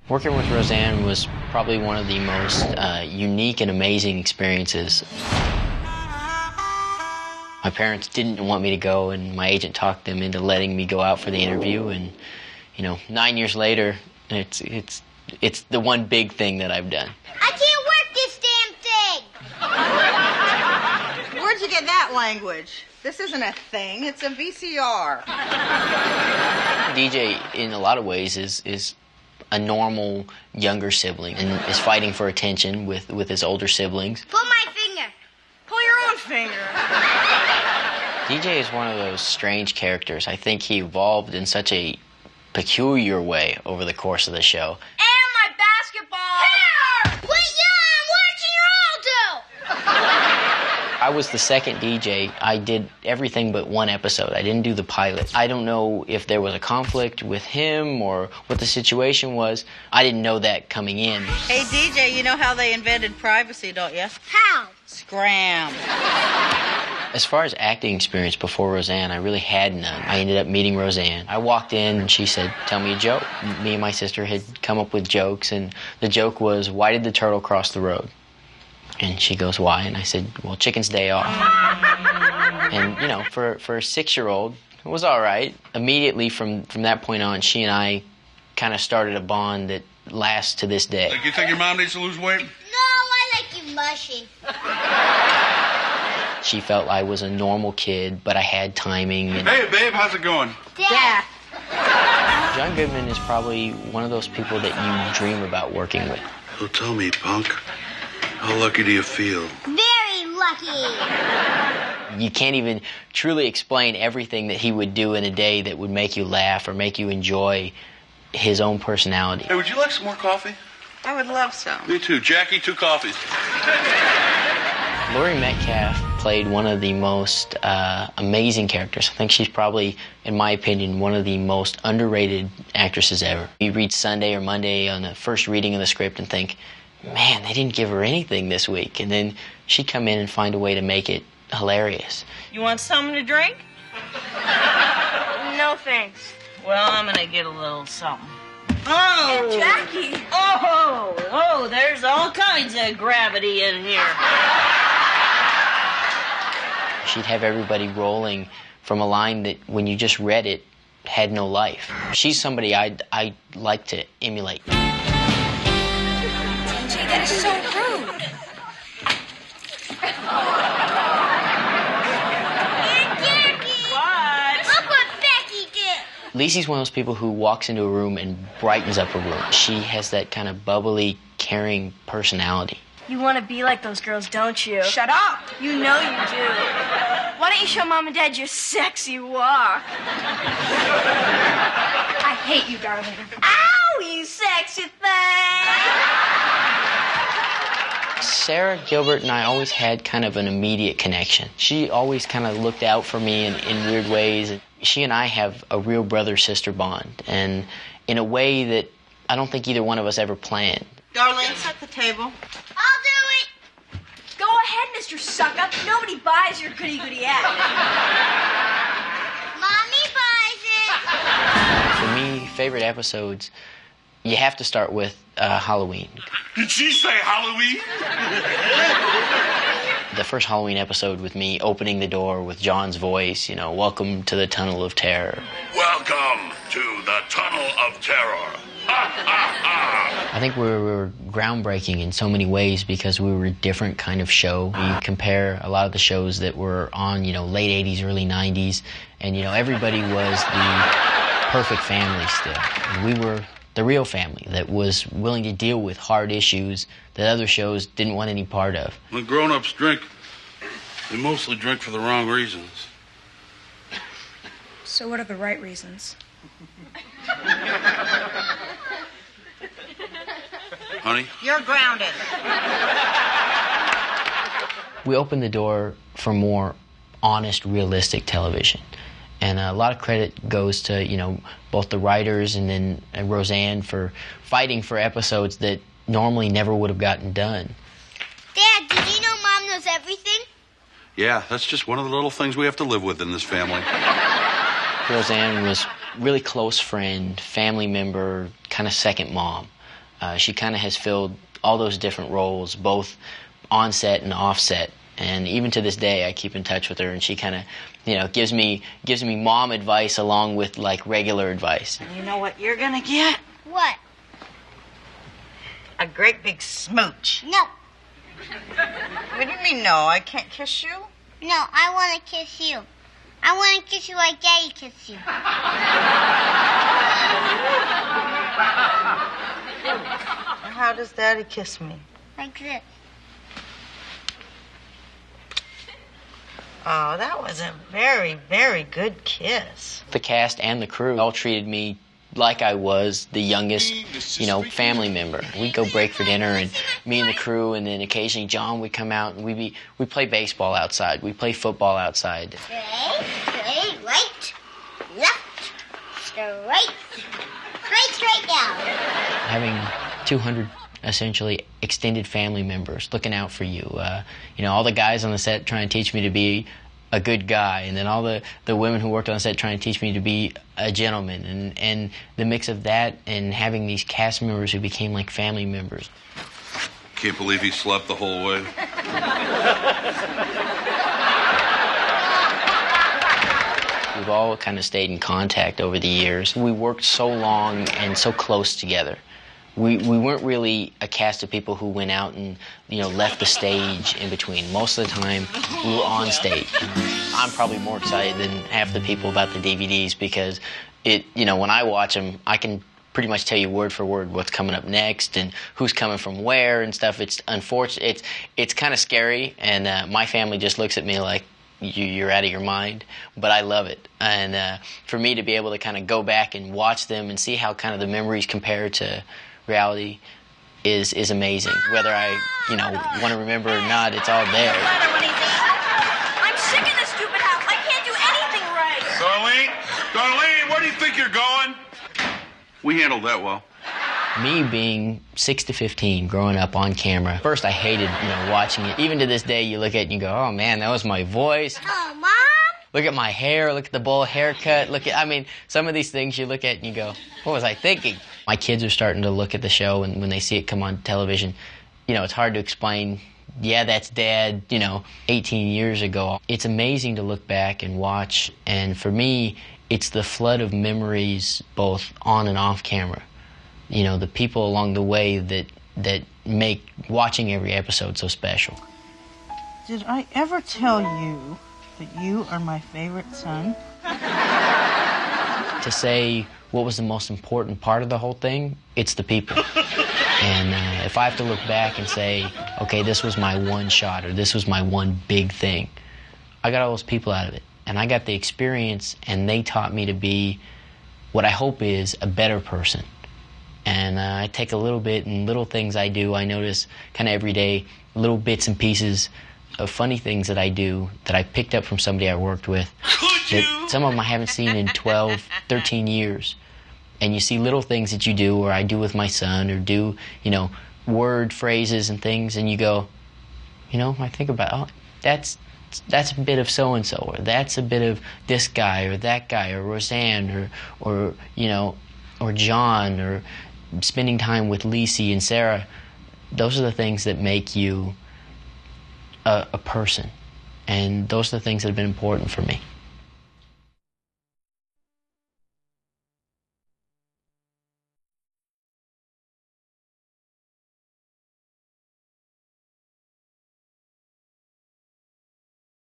Working with Roseanne was probably one of the most unique and amazing experiences. My parents didn't want me to go, and my agent talked them into letting me go out for the interview. And 9 years later, it's the one big thing that I've done. I can't work this damn thing! Where'd you get that language? This isn't a thing, it's a VCR. DJ, in a lot of ways, is a normal younger sibling and is fighting for attention with his older siblings. Pull my finger. Pull your own finger. DJ is one of those strange characters. I think he evolved in such a peculiar way over the course of the show. And my basketball! Here! Wait, I'm watching your Aldo! I was the second DJ. I did everything but one episode. I didn't do the pilot. I don't know if there was a conflict with him or what the situation was. I didn't know that coming in. Hey, DJ, you know how they invented privacy, don't you? How? Scram. As far as acting experience before Roseanne, I really had none. I ended up meeting Roseanne. I walked in and she said, "Tell me a joke." Me and my sister had come up with jokes, and the joke was, "Why did the turtle cross the road?" And she goes, "Why?" And I said, "Well, chicken's day off." And, for a 6-year-old, it was all right. Immediately from that point on, she and I kind of started a bond that lasts to this day. You think your mom needs to lose weight? No, I like you mushy. She felt I was a normal kid, but I had timing. And Hey, babe, how's it going? Dad. John Goodman is probably one of those people that you dream about working with. So tell me, punk, how lucky do you feel? Very lucky. You can't even truly explain everything that he would do in a day that would make you laugh or make you enjoy his own personality. Hey, would you like some more coffee? I would love some. Me too. Jackie, 2 coffees. Laurie Metcalf played one of the most amazing characters. I think she's probably, in my opinion, one of the most underrated actresses ever. You read Sunday or Monday on the first reading of the script and think, man, they didn't give her anything this week. And then she'd come in and find a way to make it hilarious. You want something to drink? No thanks. Well, I'm gonna get a little something. Oh! Jackie! Oh, there's all kinds of gravity in here. She'd have everybody rolling from a line that, when you just read it, had no life. She's somebody I'd like to emulate. Gee, that is so rude. Aunt Jackie! What? Look what Becky did. Lisi's one of those people who walks into a room and brightens up a room. She has that kind of bubbly, caring personality. You want to be like those girls, don't you? Shut up! You know you do. Why don't you show Mom and Dad your sexy walk? I hate you, darling. Ow, you sexy thing! Sarah Gilbert and I always had kind of an immediate connection. She always kind of looked out for me in weird ways. She and I have a real brother-sister bond, and in a way that I don't think either one of us ever planned. Darling, set the table. I'll do it. Go ahead, Mr. Suck-Up. Nobody buys your goody-goody act. Mommy buys it. For me, favorite episodes, you have to start with Halloween. Did she say Halloween? The first Halloween episode with me opening the door with John's voice, welcome to the Tunnel of Terror. Welcome to the Tunnel of Terror. I think we were groundbreaking in so many ways because we were a different kind of show. We compare a lot of the shows that were on, late 80s, early 90s, and, everybody was the perfect family still. We were the real family that was willing to deal with hard issues that other shows didn't want any part of. When grown-ups drink, they mostly drink for the wrong reasons. So what are the right reasons? Honey? You're grounded. We opened the door for more honest, realistic television. And a lot of credit goes to, both the writers and then Roseanne for fighting for episodes that normally never would have gotten done. Dad, did you know Mom knows everything? Yeah, that's just one of the little things we have to live with in this family. Roseanne was really close friend, family member, kind of second mom. She kind of has filled all those different roles, both on set and off set. And even to this day, I keep in touch with her, and she kind of, gives me mom advice along with like regular advice. You know what you're gonna get? What? A great big smooch. No. What do you mean, no? I can't kiss you? No, I want to kiss you. I want to kiss you like Daddy kissed you. How does Daddy kiss me? Like this. Oh, that was a very, very good kiss. The cast and the crew all treated me like I was the youngest, family member. We'd go break for dinner, and me and the crew, and then occasionally John would come out, and we play baseball outside. We play football outside. Straight, right, left, straight down. Having 200 essentially extended family members looking out for you. All the guys on the set trying to teach me to be a good guy, and then all the women who worked on the set trying to teach me to be a gentleman, and the mix of that and having these cast members who became like family members. Can't believe he slept the whole way. We've all kind of stayed in contact over the years. We worked so long and so close together. We weren't really a cast of people who went out and left the stage in between. Most of the time, we were on stage. I'm probably more excited than half the people about the DVDs because when I watch them, I can pretty much tell you word for word what's coming up next and who's coming from where and stuff. It's unfortunate. It's kind of scary, and my family just looks at me like you're out of your mind, but I love it. And for me to be able to kind of go back and watch them and see how kind of the memories compare to reality is amazing. Whether I want to remember or not, it's all there. I'm sick of this stupid house. I can't do anything right. Darlene, where do you think you're going? We handled that well. Me being 6 to 15, growing up on camera, first I hated watching it. Even to this day, you look at it and you go, oh man, that was my voice. Oh, Mom? Look at my hair, look at the bowl haircut, some of these things you look at and you go, what was I thinking? My kids are starting to look at the show, and when they see it come on television, it's hard to explain, yeah, that's Dad, 18 years ago. It's amazing to look back and watch, and for me, it's the flood of memories both on and off camera. The people along the way that make watching every episode so special. Did I ever tell you that you are my favorite son? To say what was the most important part of the whole thing, it's the people. And if I have to look back and say, okay, this was my one shot, or this was my one big thing, I got all those people out of it. And I got the experience, and they taught me to be what I hope is a better person. And I take a little bit, and little things I do, I notice kind of every day, little bits and pieces of funny things that I do that I picked up from somebody I worked with. That some of them I haven't seen in 12, 13 years. And you see little things that you do, or I do with my son, or do, word phrases and things, and you go, I think about, that's a bit of so-and-so, or that's a bit of this guy, or that guy, or Roseanne, or John, or spending time with Lacey and Sarah. Those are the things that make you a person. And those are the things that have been important for me.